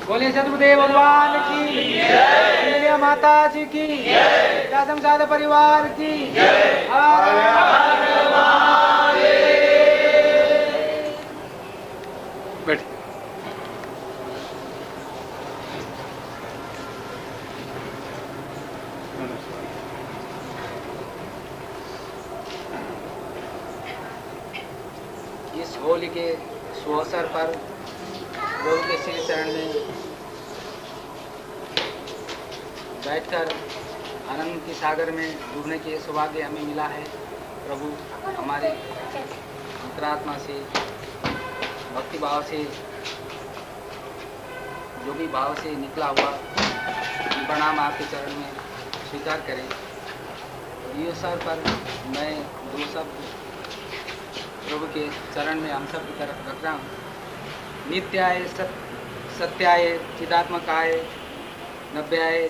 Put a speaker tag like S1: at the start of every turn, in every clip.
S1: बोले सतगुरुदेव भगवान की, बोले माता जी की, संसार परिवार की।
S2: बैठ।
S1: इस होली के सुअवसर पर प्रभु के श्री चरण में बैठकर आनंद के सागर में डूबने के सौभाग्य हमें मिला है। प्रभु हमारे अंतरात्मा से भक्ति भाव से, जो भी भाव से निकला हुआ प्रणाम आपके चरण में स्वीकार करें। इस अवसर पर मैं दो शब्द प्रभु के चरण में हम सब की तरफ रख रहा हूँ। नित्याय सत्याय चिदात्मकाय नव्याय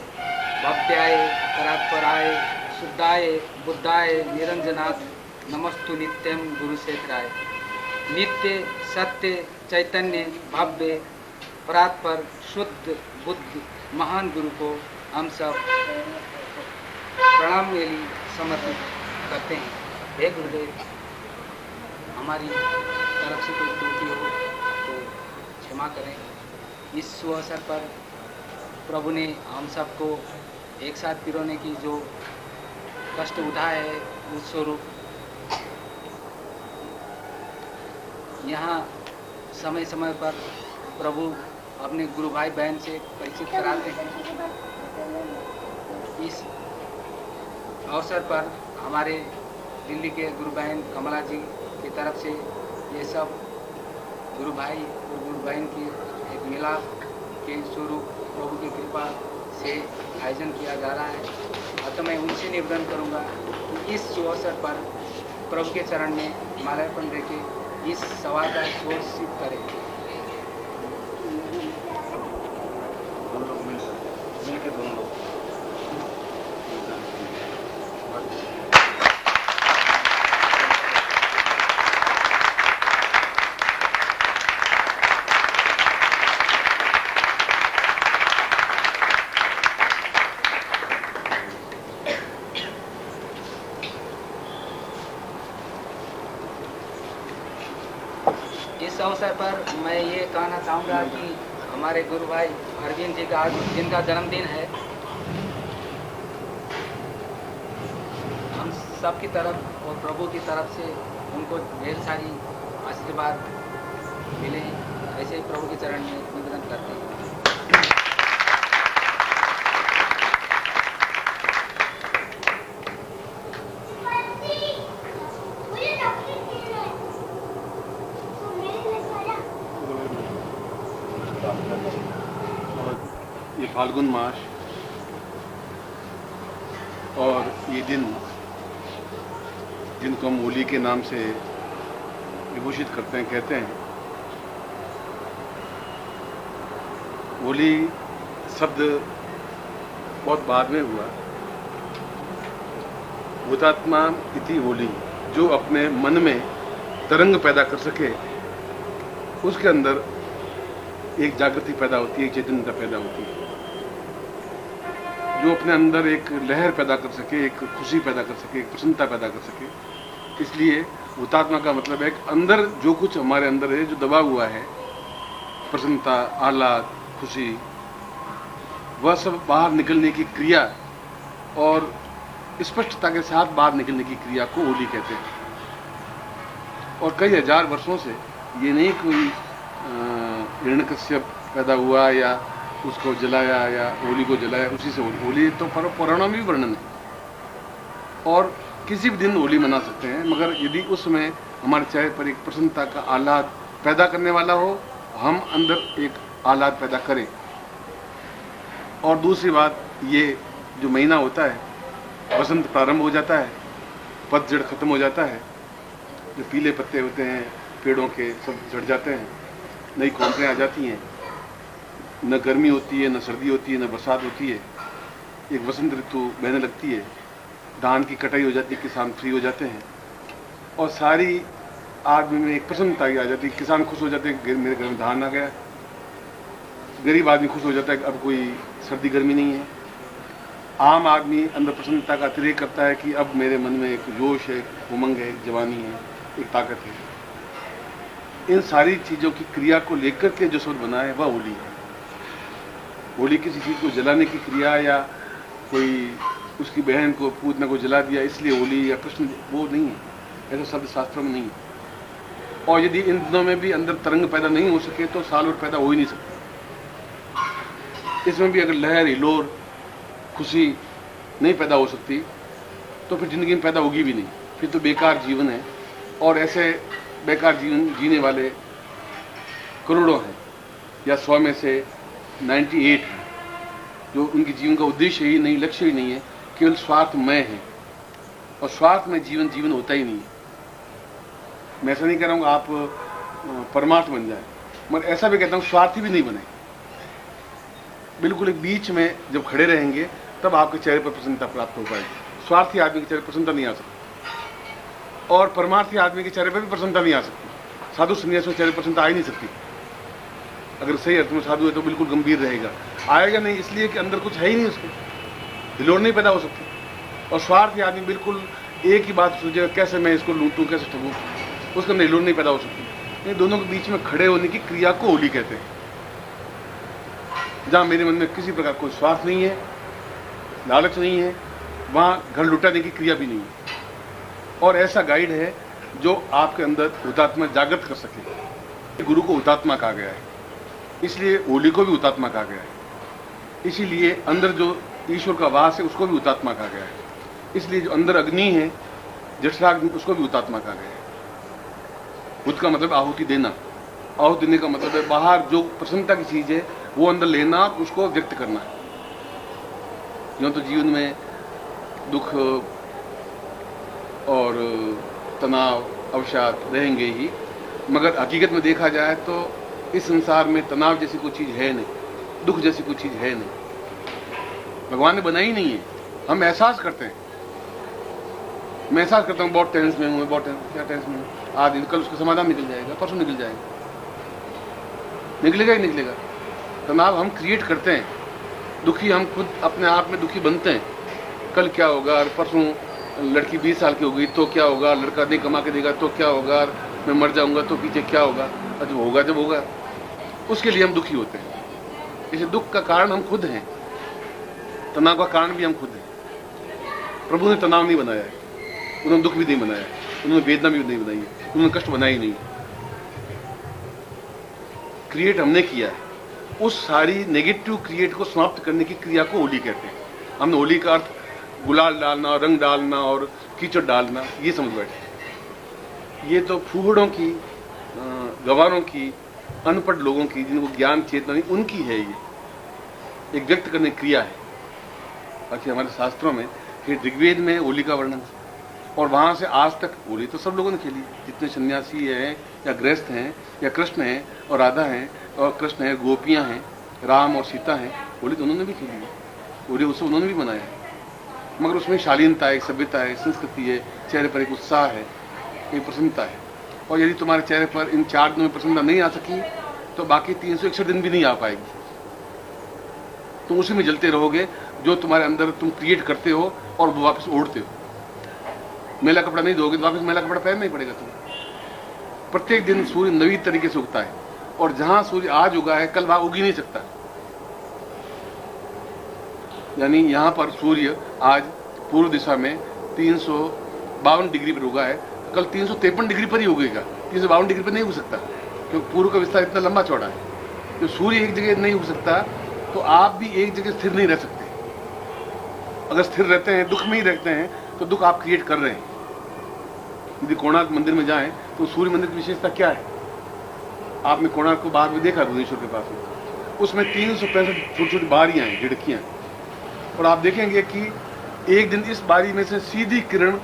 S1: भव्याय परात्पराय शुद्धाय बुद्धाय निरंजनाथ नमस्तु नित्यम गुरु क्षेत्राय। नित्य सत्य चैतन्य भव्य परात्पर शुद्ध बुद्ध महान गुरु को हम सब प्रणाम वेली समर्पित करते हैं। हे गुरुदेव, हमारी तरफ से कोई त्रुटि हो तो क्षमा करें। इस अवसर पर प्रभु ने हम सबको एक साथ पिरोने की जो कष्ट उठाया है, उस स्वरूप यहाँ समय समय पर प्रभु अपने गुरु भाई बहन से परिचित कराते हैं। इस अवसर पर हमारे दिल्ली के गुरु बहन कमला जी की तरफ से ये सब गुरु भाई और गुरु बहन की एक मिलाप के स्वरूप प्रभु की कृपा से आयोजन किया जा रहा है। अतः मैं उनसे निवेदन करूंगा कि इस अवसर पर प्रभु के चरण में माल्यार्पण देके इस सवाल का शोर सिद्ध करें।
S2: मिलकर दोनों लोग
S1: इस अवसर पर मैं ये कहना चाहूँगा कि हमारे गुरु भाई अरविंद जी का आज जिनका जन्मदिन है, हम सब की तरफ और प्रभु की तरफ से उनको ढेर सारी आशीर्वाद मिले। ऐसे ही प्रभु के चरण में निवेदन करते हैं।
S2: ये फाल्गुन मास और ये दिन जिनको हम होली के नाम से विभूषित करते हैं, कहते हैं, होली शब्द बहुत बाद में हुआ। हुतात्मा इति होली, जो अपने मन में तरंग पैदा कर सके, उसके अंदर एक जागृति पैदा होती है, एक चैतन्यता पैदा होती है। जो अपने अंदर एक लहर पैदा कर सके, एक खुशी पैदा कर सके, एक प्रसन्नता पैदा कर सके। इसलिए हुतात्मा का मतलब है कि अंदर जो कुछ हमारे अंदर है, जो दबा हुआ है, प्रसन्नता, आह्लाद, खुशी, वह सब बाहर निकलने की क्रिया और स्पष्टता के साथ बाहर निकलने की क्रिया को होली कहते हैं। और कई हजार वर्षों से ये नहीं कोई हिरण्यकश्यप पैदा हुआ या उसको जलाया या होली को जलाया, उसी से होली तो पुराणों में भी वर्णन है। और किसी भी दिन होली मना सकते हैं, मगर यदि उसमें हमारे चेहरे पर एक प्रसन्नता का आह्लाद पैदा करने वाला हो, हम अंदर एक आह्लाद पैदा करें। और दूसरी बात, ये जो महीना होता है, बसंत प्रारंभ हो जाता है, पतझड़ खत्म हो जाता है, जो पीले पत्ते होते हैं पेड़ों के सब झड़ जाते हैं, नई कौंपरें आ जाती हैं, न गर्मी होती है, न सर्दी होती है, न बरसात होती है, एक वसंत ऋतु बहने लगती है, धान की कटाई हो जाती है, किसान फ्री हो जाते हैं और सारी आदमी में एक प्रसन्नता आ जाती है, किसान खुश हो जाते हैं, मेरे घर में धान आ गया। गरीब आदमी खुश हो जाता है कि अब कोई सर्दी गर्मी नहीं है। आम आदमी अंदर प्रसन्नता का अतिरेक करता है कि अब मेरे मन में एक जोश है, एक उमंग है, एक जवानी है, एक ताकत है। इन सारी चीज़ों की क्रिया को लेकर के जो शब्द बना है वह होली है। होली किसी चीज़ को जलाने की क्रिया या कोई उसकी बहन को पूतना को जला दिया इसलिए होली या कृष्ण, वो नहीं है, ऐसा शब्द शास्त्रों में नहीं है। और यदि इन दिनों में भी अंदर तरंग पैदा नहीं हो सके तो साल भर पैदा हो ही नहीं सकती। इसमें भी अगर लहर, हिलोर, खुशी नहीं पैदा हो सकती तो फिर जिंदगी में पैदा होगी भी नहीं, फिर तो बेकार जीवन है। और ऐसे बेकार जीवन जीने वाले करोड़ों हैं, या 100 में से 98 हैं जो उनके जीवन का उद्देश्य ही नहीं, लक्ष्य ही नहीं है, केवल स्वार्थमय है। और स्वार्थ में जीवन होता ही नहीं है। मैं ऐसा नहीं कह रहा हूँ आप परमार्थ बन जाए, मगर ऐसा भी कहता हूँ स्वार्थी भी नहीं बने। बिल्कुल एक बीच में जब खड़े रहेंगे तब आपके चेहरे पर प्रसन्नता प्राप्त हो पाएगी। स्वार्थी आदमी के चेहरे पर प्रसन्नता नहीं आ सकती, और परमार्थी आदमी के चेहरे पर भी प्रसन्नता नहीं आ सकती। साधु सन्यासी के चेहरे पर प्रसन्नता आ ही नहीं सकती। अगर सही अर्थ में साधु है तो बिल्कुल गंभीर रहेगा, आएगा नहीं, इसलिए कि अंदर कुछ है ही नहीं, उसको हिलोर नहीं पैदा हो सकती। और स्वार्थी आदमी बिल्कुल एक ही बात सोचेगा, कैसे मैं इसको लूटूं, कैसे ठगूं, उसके अंदर हिलोर नहीं पैदा हो सकती। इन दोनों के बीच में खड़े होने की क्रिया को होली कहते हैं। जहां मेरे मन में किसी प्रकार कोई स्वार्थ नहीं है, लालच नहीं है, वहां घर लुटाने की क्रिया भी नहीं है। और ऐसा गाइड है जो आपके अंदर हुतात्मा जागृत कर सके। गुरु को हुतात्मा कहा गया है, इसलिए होली को भी हुतात्मा कहा गया है। इसीलिए अंदर जो ईश्वर का वास है उसको भी हुतात्मा कहा गया है। इसलिए जो अंदर अग्नि है, जठराग्नि, उसको भी हुतात्मा कहा गया है। हुत का मतलब आहुति देना, आहुति देने का मतलब है बाहर जो प्रसन्नता की चीज है वो अंदर लेना, उसको व्यक्त करना है। यूँ तो जीवन में दुख और तनाव अवसाद रहेंगे ही, मगर हकीकत में देखा जाए तो इस संसार में तनाव जैसी कोई चीज़ है नहीं, दुख जैसी कोई चीज़ है नहीं। भगवान ने बनाई नहीं है, हम एहसास करते हैं। मैं एहसास करता हूँ बहुत टेंस में हूँ, बहुत क्या टेंस में हूँ, आज कल उसका समाधान निकल जाएगा, परसों निकल जाएगा, निकलेगा ही निकलेगा। तनाव हम क्रिएट करते हैं, दुखी हम खुद अपने आप में दुखी बनते हैं। कल क्या होगा, परसों लड़की 20 साल की हो गई तो क्या होगा, लड़का नहीं कमा के देगा तो क्या होगा, मैं मर जाऊंगा तो पीछे क्या होगा, जब होगा जब होगा, उसके लिए हम दुखी होते हैं। इसे दुख का कारण हम खुद हैं, तनाव का कारण भी हम खुद हैं। प्रभु ने तनाव नहीं बनाया है, उन्होंने दुख भी नहीं बनाया है, उन्होंने वेदना भी नहीं बनाई है, उन्होंने कष्ट बनाया ही नहीं। क्रिएट हमने किया है। उस सारी नेगेटिव क्रिएट को समाप्त करने की क्रिया को होली कहते हैं। हमने होली का अर्थ गुलाल डालना, रंग डालना और कीचड़ डालना ये समझ बैठे। ये तो फूहड़ों की, गवारों की, अनपढ़ लोगों की, जिनको ज्ञान चेतना नहीं, उनकी है ये एक व्यक्त करने की क्रिया है। बाकी हमारे शास्त्रों में फिर ऋग्वेद में होली का वर्णन, और वहाँ से आज तक होली तो सब लोगों ने खेली, जितने सन्यासी हैं या गृहस्थ हैं या कृष्ण हैं और राधा हैं और कृष्ण हैं, गोपियाँ हैं, राम और सीता हैं, होली तो उन्होंने भी खेली है, होली उत्सव उन्होंने भी मनाया है। मगर उसमें शालीनता है, सभ्यता है, संस्कृति है, चेहरे पर एक उत्साह है, एक प्रसन्नता है। और यदि तुम्हारे चेहरे पर इन 4 दिनों में प्रसन्नता नहीं आ सकी तो बाकी 361 दिन भी नहीं आ पाएगी। तुम उसी में जलते रहोगे जो तुम्हारे अंदर तुम क्रिएट करते हो और वो वापस ओढ़ते हो। मेला कपड़ा नहीं धोगे तो वापस मेला कपड़ा पहनना ही पड़ेगा तुम्हें। प्रत्येक दिन सूर्य नवी तरीके से उगता है, और जहां सूर्य आज उगा है कल वहां उग ही नहीं सकता। यानी यहाँ पर सूर्य आज पूर्व दिशा में 352 डिग्री पर उगा है, कल 353 डिग्री पर ही उगेगा, 352 डिग्री पर नहीं उग सकता, क्योंकि पूर्व का विस्तार इतना लंबा चौड़ा है। तो सूर्य एक जगह नहीं उग सकता तो आप भी एक जगह स्थिर नहीं रह सकते। अगर स्थिर रहते हैं, दुख में ही रहते हैं, तो दुख आप क्रिएट कर रहे हैं। यदि कोणार्क मंदिर में जाएं तो सूर्य मंदिर की विशेषता क्या है? आपने कोणार्क को बाहर में देखा, भुवनेश्वर के पास में, उसमें 365 छोटी छोटी बारियां हैं, खिड़कियां, और आप देखेंगे कि एक दिन इस बारी में से सीधी किरण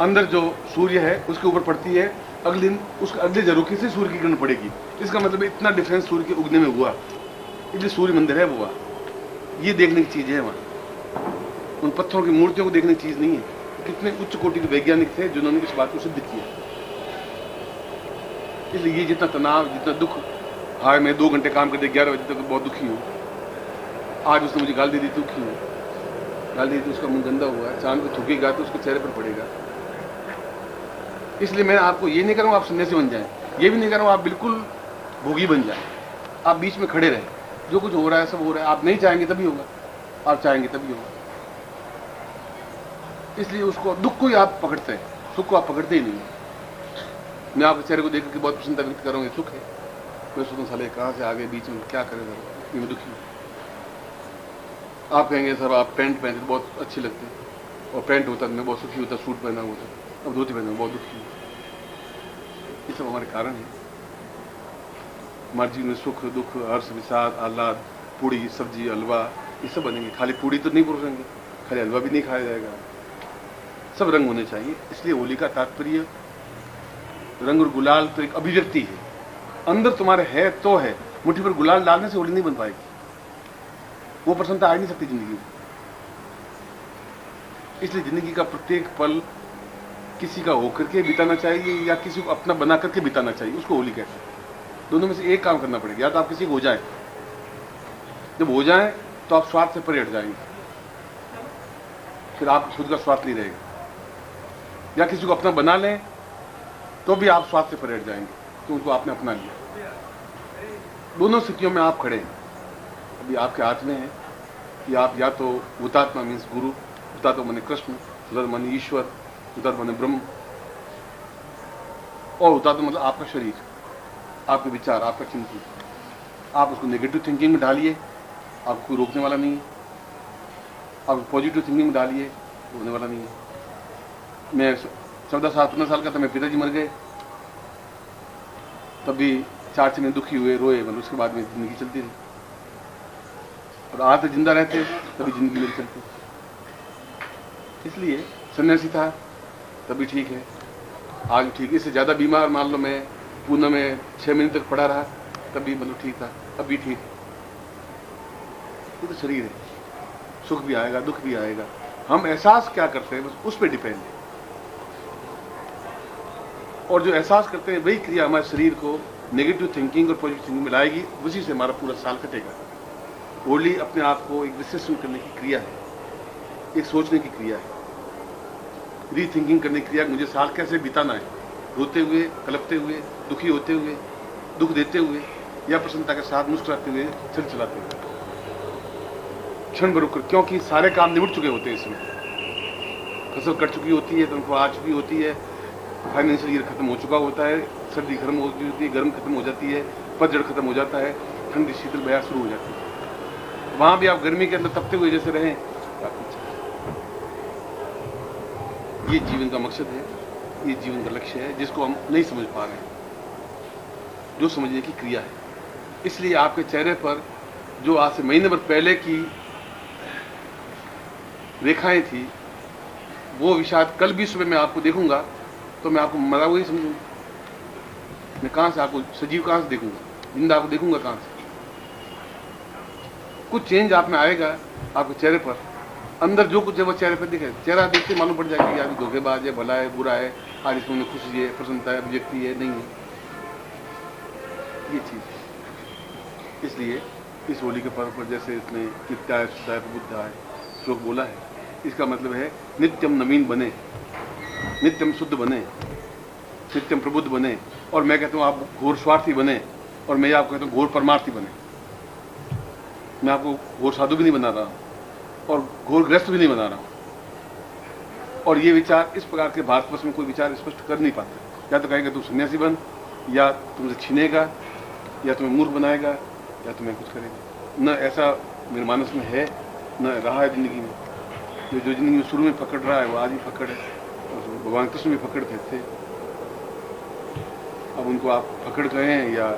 S2: अंदर जो सूर्य है उसके ऊपर पड़ती है, अगले दिन उसके अगले झरोखे से सूर्य की किरण पड़ेगी। इसका मतलब इतना डिफरेंस सूर्य के उगने में हुआ, इसलिए सूर्य मंदिर है वो। ये देखने की चीज़ है वहाँ, उन पत्थरों की मूर्तियों को देखने की चीज़ नहीं है। कितने उच्च कोटि के वैज्ञानिक थे जिन्होंने इस बात को सिद्ध किया। इसलिए ये जितना तनाव, जितना दुख हाँ मैं 2 घंटे काम करते 11 बजे तक बहुत दुखी हूँ, आज उसने मुझे गाल दे दी, दुखी हूँ, गाल दी तो उसका मुंह गंदा हुआ है, शाम को थूकेगा तो उसके चेहरे पर पड़ेगा। इसलिए मैं आपको ये नहीं कर रहा हूँ आप सन्यासी बन जाएं, ये भी नहीं कर रहा हूँ आप बिल्कुल भोगी बन जाएं, आप बीच में खड़े रहें, जो कुछ हो रहा है सब हो रहा है, आप नहीं चाहेंगे तभी होगा, आप चाहेंगे तभी होगा। इसलिए उसको दुख को ही आप पकड़ते हैं, सुख को आप पकड़ते ही नहीं। मैं आपके चेहरे को देख करके बहुत प्रसन्नता व्यक्त कर रहा हूँ, ये सुख है। मैं सोचूं साले कहाँ से आगे बीच में क्या करेगा, मैं दुखी हूँ। आप कहेंगे सर आप पैंट पहनते बहुत अच्छे लगते हैं, और पैंट होता मैं बहुत सुखी होता, सूट पहना होता, अब धोती पहना बहुत दुखी हूँ। ये सब हमारे कारण है। हमारे जीवन में सुख दुख हर्ष विषाद आह्लाद, पूड़ी सब्जी हलवा ये सब बनेंगे। खाली पूड़ी तो नहीं परोसेंगे, खाली हलवा भी नहीं खाया जाएगा, सब रंग होने चाहिए। इसलिए होली का तात्पर्य रंग और गुलाल तो एक अभिव्यक्ति है, अंदर तुम्हारे है तो है। मुट्ठी पर गुलाल डालने से होली नहीं बन पाएगी, वो प्रसन्नता आ नहीं सकती जिंदगी में। इसलिए जिंदगी का प्रत्येक पल किसी का होकर के बिताना चाहिए या किसी को अपना बना करके बिताना चाहिए, उसको होली कहते हैं। दोनों में से एक काम करना पड़ेगा, या तो आप किसी को हो जाए, जब हो जाए तो आप स्वार्थ से परे हट जाएंगे, फिर आप खुद का स्वार्थ नहीं रहेगा, या किसी को अपना बना लें तो भी आप स्वार्थ से परे हट जाएंगे, तो उनको आपने अपना लिया। दोनों स्थितियों में आप खड़े हैं। अभी आपके हाथ में है कि आप या तो हुतात्मा मीन्स गुरु, हुतात्मा माने कृष्ण, हुतात्मा माने ईश्वर, हुतात्मा माने ब्रह्म, और हुतात्मा मतलब आपका शरीर, आपके विचार, आपका चिंतन। आप उसको नेगेटिव थिंकिंग में डालिए, आपको कोई रोकने वाला नहीं है। आप पॉजिटिव थिंकिंग में डालिए, होने वाला नहीं है। मैं 14-15 साल का था, मेरे पिताजी मर गए, तब भी 4 महीने दुखी हुए, रोए, मतलब उसके बाद में जिंदगी चलती रही। और आज तक जिंदा रहते तभी जिंदगी मेरी चलती। इसलिए सन्यासी था तभी ठीक है, आज ठीक। इससे ज़्यादा बीमार मान लो मैं पूना में 6 महीने तक पड़ा रहा, तब भी मतलब ठीक था, अब भी ठीक। ये तो शरीर है, सुख भी आएगा दुख भी आएगा, हम एहसास क्या करते हैं बस उस पर डिपेंड है। और जो एहसास करते हैं वही क्रिया हमारे शरीर को नेगेटिव थिंकिंग और पॉजिटिव थिंकिंग में लाएगी, उसी से हमारा पूरा साल कटेगा। होली अपने आप को एक विश्लेषण करने की क्रिया है, एक सोचने की क्रिया है, रीथिंकिंग करने की क्रिया, मुझे साल कैसे बिताना है, रोते हुए, कलपते हुए, दुखी होते हुए, दुख देते हुए, या प्रसन्नता के साथ मुस्कुराते हुए, चल चलाते हुए, क्षण भर रुककर, क्योंकि सारे काम निपट चुके होते हैं। इसमें फसल कट चुकी होती है, तनख्वाह आ चुकी होती है, फाइनेंशियल ईयर खत्म हो चुका होता है, सर्दी खत्म हो चुकी होती है, गर्म खत्म हो जाती है, पतझड़ खत्म हो जाता है, ठंडी शीतल बयार शुरू हो जाती है। वहां भी आप गर्मी के अंदर तपते हुए जैसे रहें, ये जीवन का मकसद है, ये जीवन का लक्ष्य है, जिसको हम नहीं समझ पा रहे हैं, जो समझने की क्रिया है। इसलिए आपके चेहरे पर जो आज से महीने भर पहले की रेखाएं थी, वो विषाद कल भी सुबह मैं आपको देखूंगा तो मैं आपको मरा हुआ ही समझूंगा। मैं कहां से आपको सजीव कहां से देखूंगा, जिंदा आपको देखूंगा कहां से। कुछ चेंज आप में आएगा आपके चेहरे पर, अंदर जो कुछ है वो चेहरे पर दिखे। चेहरा देखते मालूम पड़ जाएगा कि आज धोखेबाज है, भला है, बुरा है, आज इसमें खुशी है, प्रसन्नता है, अभिव्यक्ति है, नहीं है, ये चीज। इसलिए इस होली के पर्व पर जैसे इसमें नित्याय शुद्धाय प्रबुद्धाय श्लोक बोला है, इसका मतलब है नित्यम नवीन बने, नित्यम शुद्ध बने, नित्यम प्रबुद्ध बने। और मैं कहता हूँ आप घोर स्वार्थी बने, और मैं आपको कहता हूँ घोर परमार्थी बने। मैं आपको घोर साधु भी नहीं बना रहा हूँ और घोर ग्रस्त भी नहीं बना रहा हूँ। और ये विचार इस प्रकार के भारतवर्ष में कोई विचार स्पष्ट कर नहीं पाते। या तो कहेंगे तू सन्यासी बन, या तुमसे छीनेगा, या तुम्हें मूर्ख बनाएगा, या तुम्हें कुछ करेगा। न ऐसा मेरे मानस में है, न रहा है जिंदगी में। जो जिंदगी में शुरू में पकड़ रहा है वो आज ही पकड़ है, भगवान कृष्ण भी पकड़ते थे। अब उनको आप पकड़ गए हैं या